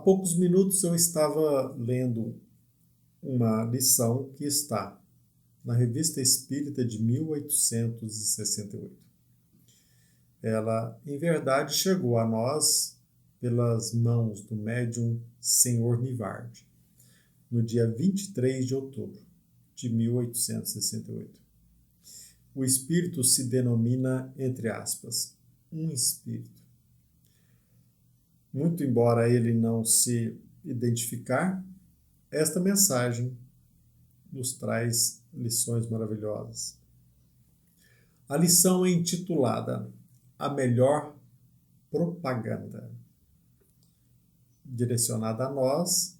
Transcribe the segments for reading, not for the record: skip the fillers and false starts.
poucos minutos eu estava lendo uma lição que está na Revista Espírita de 1868. Ela, em verdade, chegou a nós pelas mãos do médium Senhor Nivard, no dia 23 de outubro de 1868. O espírito se denomina, entre aspas, um espírito. Muito embora ele não se identificar, esta mensagem nos traz lições maravilhosas. A lição é intitulada A Melhor Propaganda, direcionada a nós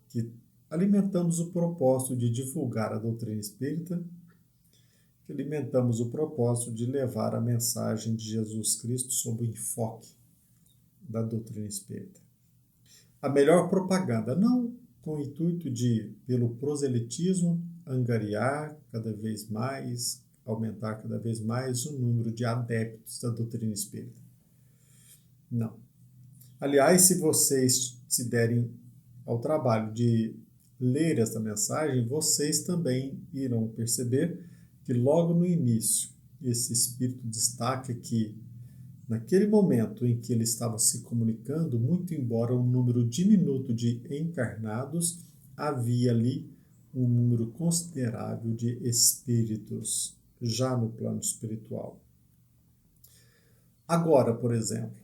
que alimentamos o propósito de divulgar a doutrina espírita, que alimentamos o propósito de levar a mensagem de Jesus Cristo sob o enfoque da doutrina espírita. A melhor propaganda, não com o intuito de, pelo proselitismo, angariar cada vez mais, aumentar cada vez mais o número de adeptos da doutrina espírita. Não. Aliás, se vocês se derem ao trabalho de ler esta mensagem, vocês também irão perceber que logo no início esse espírito destaca que naquele momento em que ele estava se comunicando, muito embora um número diminuto de encarnados, havia ali um número considerável de espíritos, já no plano espiritual. Agora, por exemplo,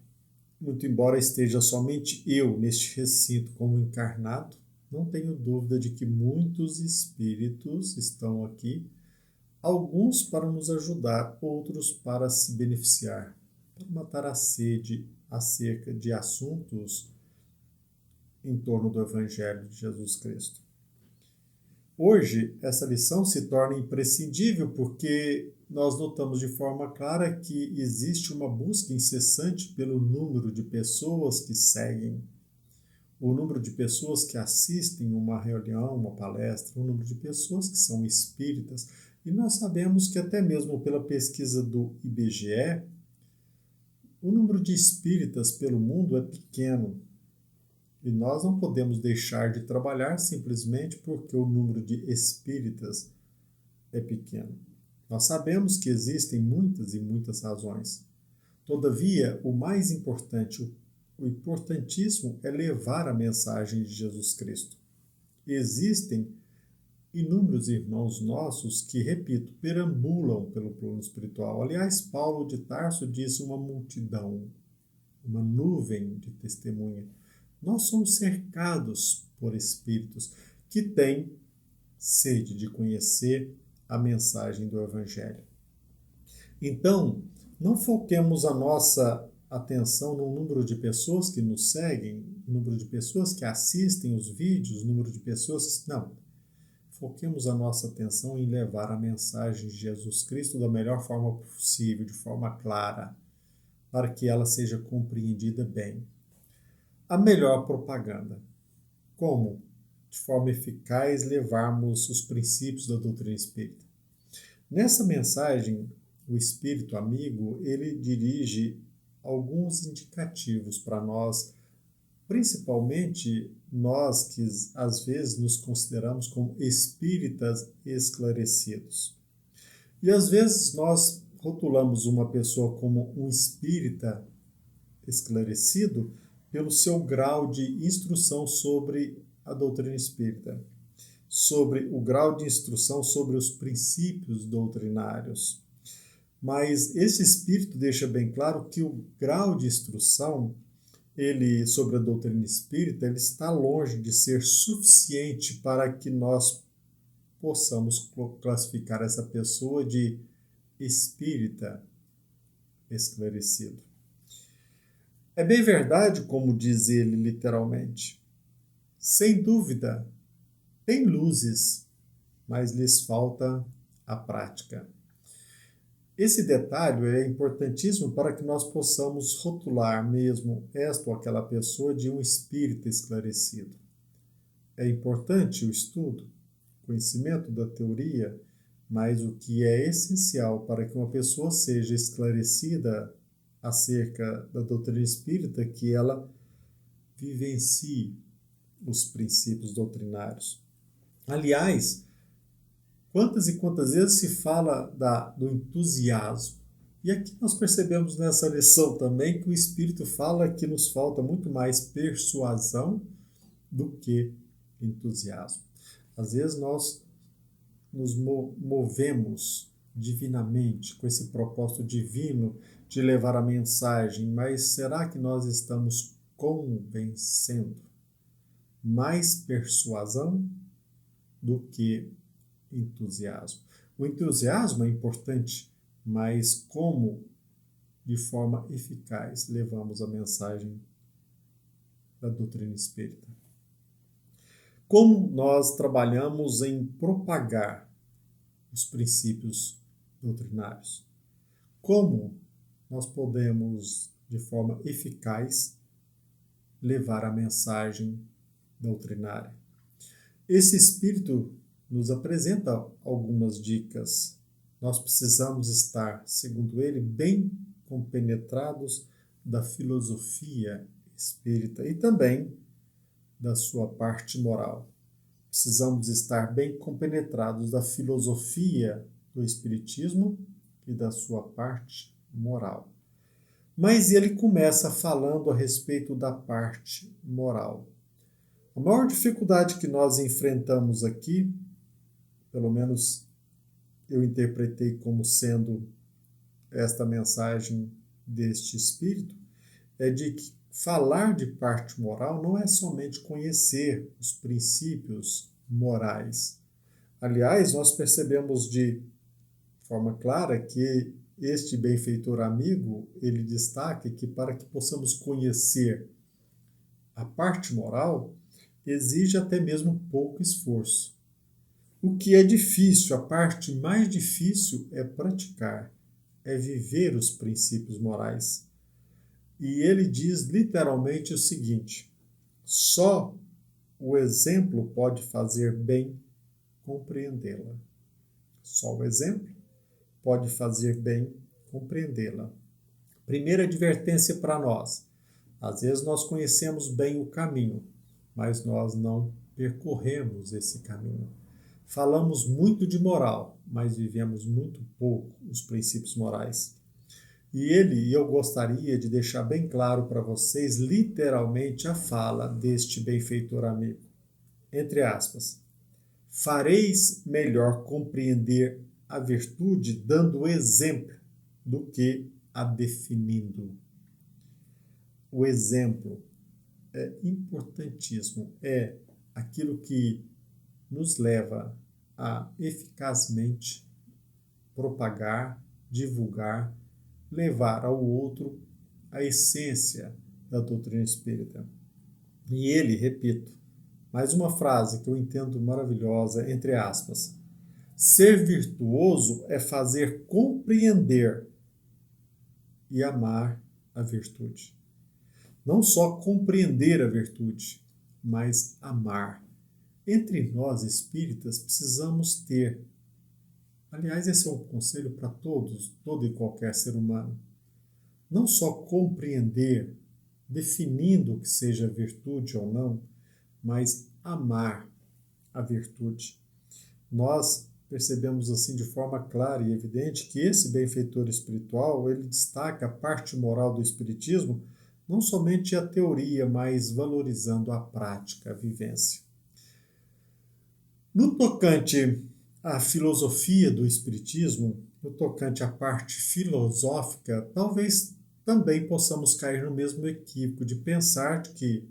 muito embora esteja somente eu neste recinto como encarnado, não tenho dúvida de que muitos espíritos estão aqui, alguns para nos ajudar, outros para se beneficiar, para matar a sede acerca de assuntos em torno do Evangelho de Jesus Cristo. Hoje, essa lição se torna imprescindível porque nós notamos de forma clara que existe uma busca incessante pelo número de pessoas que seguem, o número de pessoas que assistem uma reunião, uma palestra, o número de pessoas que são espíritas. E nós sabemos que até mesmo pela pesquisa do IBGE, o número de espíritas pelo mundo é pequeno. E nós não podemos deixar de trabalhar simplesmente porque o número de espíritas é pequeno. Nós sabemos que existem muitas e muitas razões. Todavia, o mais importante, o importantíssimo é levar a mensagem de Jesus Cristo. Existem inúmeros irmãos nossos que, repito, perambulam pelo plano espiritual. Aliás, Paulo de Tarso disse uma multidão, uma nuvem de testemunha. Nós somos cercados por espíritos que têm sede de conhecer a mensagem do Evangelho. Então, não foquemos a nossa atenção no número de pessoas que nos seguem, no número de pessoas que assistem os vídeos, no número de pessoas que... Não. Foquemos a nossa atenção em levar a mensagem de Jesus Cristo da melhor forma possível, de forma clara, para que ela seja compreendida bem. A melhor propaganda. Como, de forma eficaz, levarmos os princípios da doutrina espírita? Nessa mensagem, o Espírito Amigo, ele dirige alguns indicativos para nós, principalmente nós que às vezes nos consideramos como espíritas esclarecidos. E às vezes nós rotulamos uma pessoa como um espírita esclarecido pelo seu grau de instrução sobre a doutrina espírita, sobre o grau de instrução sobre os princípios doutrinários. Mas esse espírito deixa bem claro que o grau de instrução sobre a doutrina espírita, ele está longe de ser suficiente para que nós possamos classificar essa pessoa de espírita esclarecido. É bem verdade, como diz ele literalmente. Sem dúvida, tem luzes, mas lhes falta a prática. Esse detalhe é importantíssimo para que nós possamos rotular mesmo esta ou aquela pessoa de um espírito esclarecido. É importante o estudo, o conhecimento da teoria, mas o que é essencial para que uma pessoa seja esclarecida acerca da doutrina espírita, que ela vivencie os princípios doutrinários. Aliás, quantas e quantas vezes se fala do entusiasmo? E aqui nós percebemos nessa lição também que o Espírito fala que nos falta muito mais persuasão do que entusiasmo. Às vezes nós nos movemos divinamente, com esse propósito divino de levar a mensagem, mas será que nós estamos convencendo? Mais persuasão do que entusiasmo. O entusiasmo é importante, mas como, de forma eficaz, levamos a mensagem da doutrina espírita? Como nós trabalhamos em propagar os princípios doutrinários? Como nós podemos, de forma eficaz, levar a mensagem doutrinária? Esse Espírito nos apresenta algumas dicas. Nós precisamos estar, segundo ele, bem compenetrados da filosofia espírita e também da sua parte moral. Precisamos estar bem compenetrados da filosofia do espiritismo e da sua parte moral. Mas ele começa falando a respeito da parte moral. A maior dificuldade que nós enfrentamos aqui, pelo menos eu interpretei como sendo esta mensagem deste Espírito, é de que falar de parte moral não é somente conhecer os princípios morais. Aliás, nós percebemos de forma clara que este benfeitor amigo, ele destaca que para que possamos conhecer a parte moral, exige até mesmo pouco esforço. O que é difícil, a parte mais difícil é praticar, é viver os princípios morais. E ele diz literalmente o seguinte: só o exemplo pode fazer bem compreendê-la. Só o exemplo pode fazer bem compreendê-la. Primeira advertência para nós: às vezes nós conhecemos bem o caminho, mas nós não percorremos esse caminho. Falamos muito de moral, mas vivemos muito pouco os princípios morais. E eu gostaria de deixar bem claro para vocês, literalmente, a fala deste benfeitor amigo. Entre aspas, fareis melhor compreender a virtude dando exemplo do que a definindo. O exemplo é importantíssimo, é aquilo que nos leva a eficazmente propagar, divulgar, levar ao outro a essência da doutrina espírita. E ele, repito, mais uma frase que eu entendo maravilhosa, entre aspas, ser virtuoso é fazer compreender e amar a virtude. Não só compreender a virtude, mas amar. Entre nós espíritas precisamos ter, aliás, esse é um conselho para todos, todo e qualquer ser humano, não só compreender, definindo o que seja virtude ou não, mas amar a virtude. Nós percebemos assim de forma clara e evidente que esse benfeitor espiritual, ele destaca a parte moral do espiritismo, não somente a teoria, mas valorizando a prática, a vivência. No tocante à filosofia do espiritismo, no tocante à parte filosófica, talvez também possamos cair no mesmo equívoco de pensar que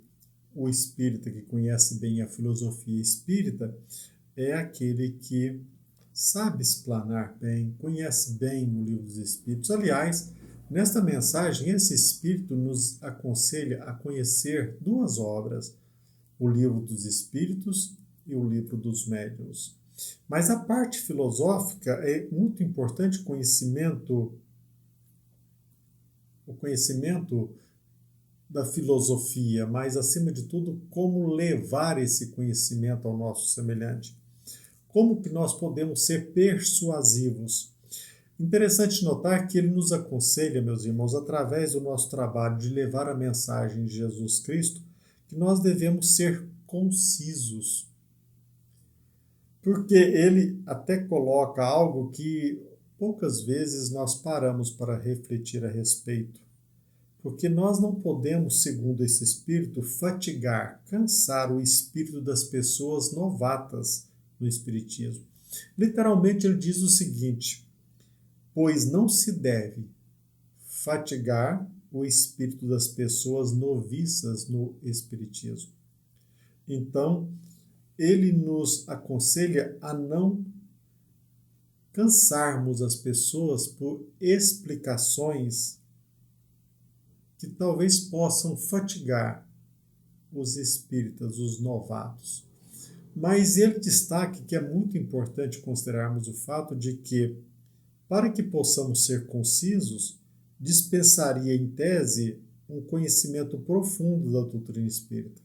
o espírita que conhece bem a filosofia espírita é aquele que sabe explanar bem, conhece bem o livro dos Espíritos. Aliás, nesta mensagem, esse Espírito nos aconselha a conhecer duas obras, o livro dos Espíritos e o livro dos Médiuns. Mas a parte filosófica é muito importante, o conhecimento da filosofia, mas, acima de tudo, como levar esse conhecimento ao nosso semelhante. Como que nós podemos ser persuasivos? Interessante notar que ele nos aconselha, meus irmãos, através do nosso trabalho de levar a mensagem de Jesus Cristo, que nós devemos ser concisos. Porque ele até coloca algo que poucas vezes nós paramos para refletir a respeito. Porque nós não podemos, segundo esse espírito, fatigar, cansar o espírito das pessoas novatas no espiritismo. Literalmente ele diz o seguinte: pois não se deve fatigar o espírito das pessoas noviças no espiritismo. Então, ele nos aconselha a não cansarmos as pessoas por explicações que talvez possam fatigar os espíritas, os novatos. Mas ele destaca que é muito importante considerarmos o fato de que, para que possamos ser concisos, dispensaria em tese um conhecimento profundo da doutrina espírita.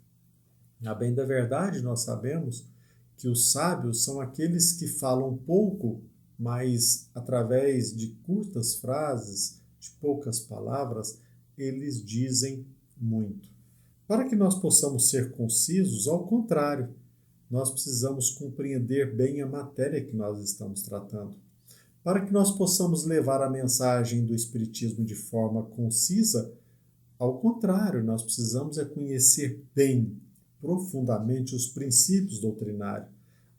A bem da verdade, nós sabemos que os sábios são aqueles que falam pouco, mas através de curtas frases, de poucas palavras, eles dizem muito. Para que nós possamos ser concisos, ao contrário, nós precisamos compreender bem a matéria que nós estamos tratando. Para que nós possamos levar a mensagem do Espiritismo de forma concisa, ao contrário, nós precisamos conhecer bem, profundamente, os princípios doutrinários,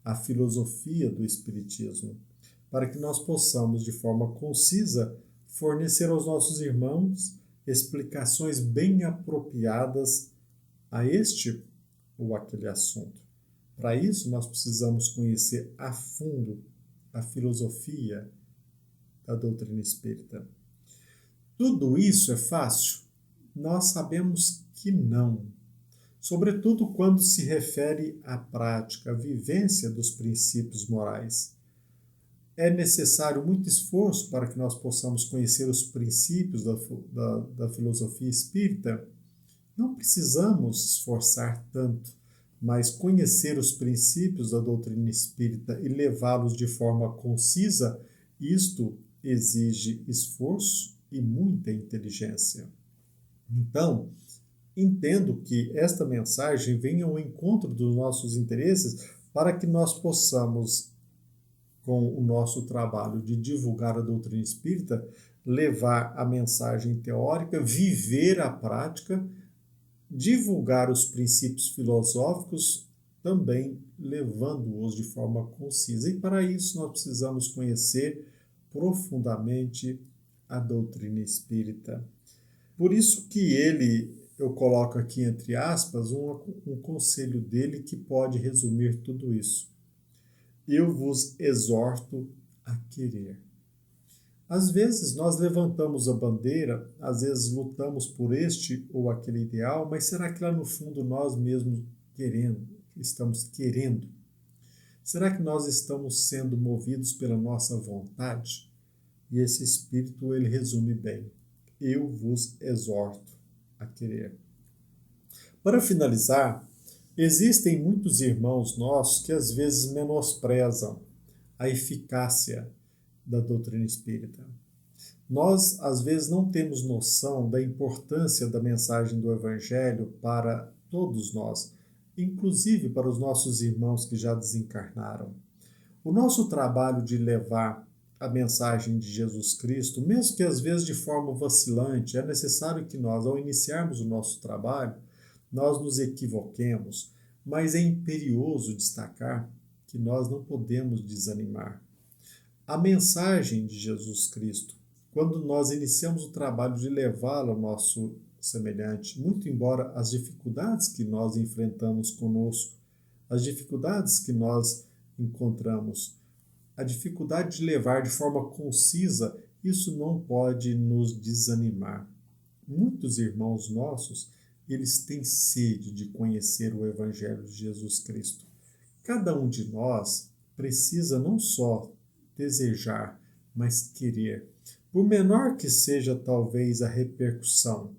a filosofia do Espiritismo, para que nós possamos, de forma concisa, fornecer aos nossos irmãos explicações bem apropriadas a este ou aquele assunto. Para isso, nós precisamos conhecer a fundo a filosofia da doutrina espírita. Tudo isso é fácil? Nós sabemos que não. Sobretudo quando se refere à prática, à vivência dos princípios morais. É necessário muito esforço para que nós possamos conhecer os princípios da filosofia espírita. Não precisamos esforçar tanto, mas conhecer os princípios da doutrina espírita e levá-los de forma concisa, isto exige esforço e muita inteligência. Então, entendo que esta mensagem venha ao encontro dos nossos interesses para que nós possamos, com o nosso trabalho de divulgar a doutrina espírita, levar a mensagem teórica, viver a prática, divulgar os princípios filosóficos, também levando-os de forma concisa. E para isso nós precisamos conhecer profundamente a doutrina espírita. Por isso que eu coloco aqui entre aspas um conselho dele que pode resumir tudo isso. Eu vos exorto a querer. Às vezes nós levantamos a bandeira, às vezes lutamos por este ou aquele ideal, mas será que lá no fundo nós mesmos estamos querendo? Será que nós estamos sendo movidos pela nossa vontade? E esse espírito, ele resume bem. Eu vos exorto a querer. Para finalizar, existem muitos irmãos nossos que às vezes menosprezam a eficácia da doutrina espírita. Nós, às vezes, não temos noção da importância da mensagem do Evangelho para todos nós, inclusive para os nossos irmãos que já desencarnaram. O nosso trabalho de levar a mensagem de Jesus Cristo, mesmo que às vezes de forma vacilante, é necessário que nós, ao iniciarmos o nosso trabalho, nós nos equivoquemos, mas é imperioso destacar que nós não podemos desanimar. A mensagem de Jesus Cristo, quando nós iniciamos o trabalho de levá-la ao nosso semelhante, muito embora as dificuldades que nós enfrentamos conosco, as dificuldades que nós encontramos, a dificuldade de levar de forma concisa, isso não pode nos desanimar. Muitos irmãos nossos, eles têm sede de conhecer o Evangelho de Jesus Cristo. Cada um de nós precisa não só desejar, mas querer. Por menor que seja talvez a repercussão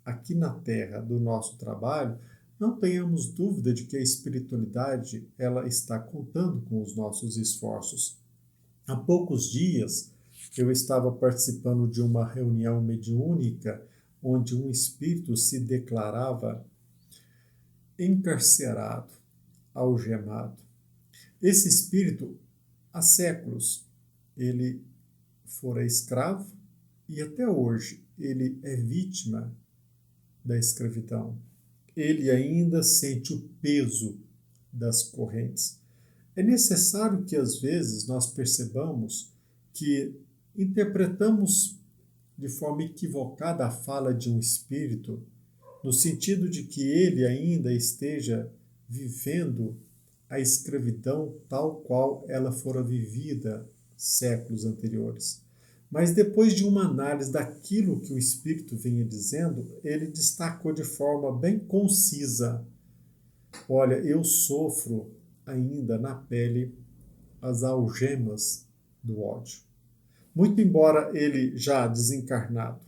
aqui na Terra do nosso trabalho, não tenhamos dúvida de que a espiritualidade ela está contando com os nossos esforços. Há poucos dias eu estava participando de uma reunião mediúnica onde um espírito se declarava encarcerado, algemado. Esse espírito, há séculos, ele fora escravo e até hoje ele é vítima da escravidão. Ele ainda sente o peso das correntes. É necessário que às vezes nós percebamos que interpretamos de forma equivocada a fala de um espírito, no sentido de que ele ainda esteja vivendo a escravidão tal qual ela fora vivida séculos anteriores. Mas depois de uma análise daquilo que o espírito vinha dizendo, ele destacou de forma bem concisa: olha, eu sofro ainda na pele as algemas do ódio. Muito embora ele já desencarnado,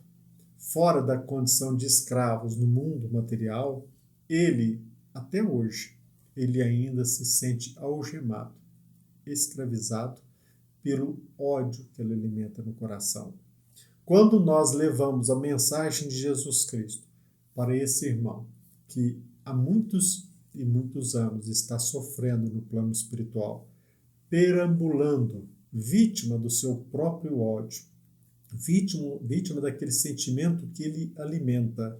fora da condição de escravos no mundo material, ele, até hoje, ele ainda se sente algemado, escravizado pelo ódio que ele alimenta no coração. Quando nós levamos a mensagem de Jesus Cristo para esse irmão que há muitos e muitos anos está sofrendo no plano espiritual, perambulando, vítima do seu próprio ódio, vítima daquele sentimento que ele alimenta,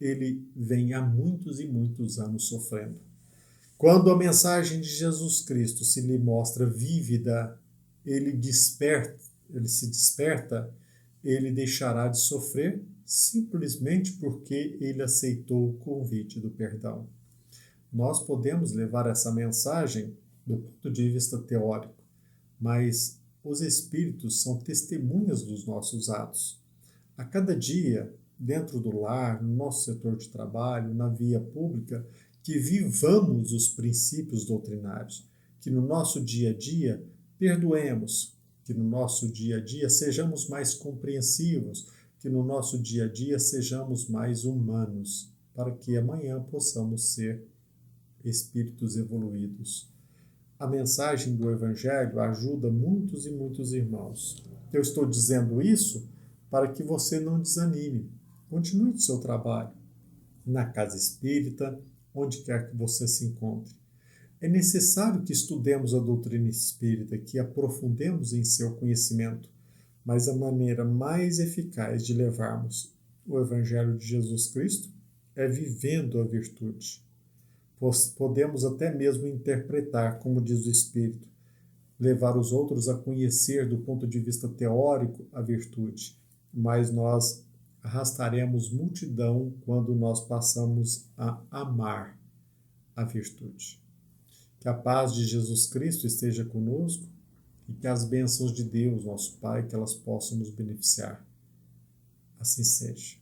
ele vem há muitos e muitos anos sofrendo. Quando a mensagem de Jesus Cristo se lhe mostra vívida, ele se desperta, ele deixará de sofrer simplesmente porque ele aceitou o convite do perdão. Nós podemos levar essa mensagem do ponto de vista teórico, mas os espíritos são testemunhas dos nossos atos. A cada dia, dentro do lar, no nosso setor de trabalho, na via pública, que vivamos os princípios doutrinários, que no nosso dia a dia perdoemos, que no nosso dia a dia sejamos mais compreensivos, que no nosso dia a dia sejamos mais humanos, para que amanhã possamos ser espíritos evoluídos. A mensagem do Evangelho ajuda muitos e muitos irmãos. Eu estou dizendo isso para que você não desanime. Continue o seu trabalho, na casa espírita, onde quer que você se encontre. É necessário que estudemos a doutrina espírita, que aprofundemos em seu conhecimento, mas a maneira mais eficaz de levarmos o Evangelho de Jesus Cristo é vivendo a virtude. Podemos até mesmo interpretar, como diz o Espírito, levar os outros a conhecer do ponto de vista teórico a virtude, mas nós arrastaremos multidão quando nós passamos a amar a virtude. Que a paz de Jesus Cristo esteja conosco e que as bênçãos de Deus, nosso Pai, que elas possam nos beneficiar. Assim seja.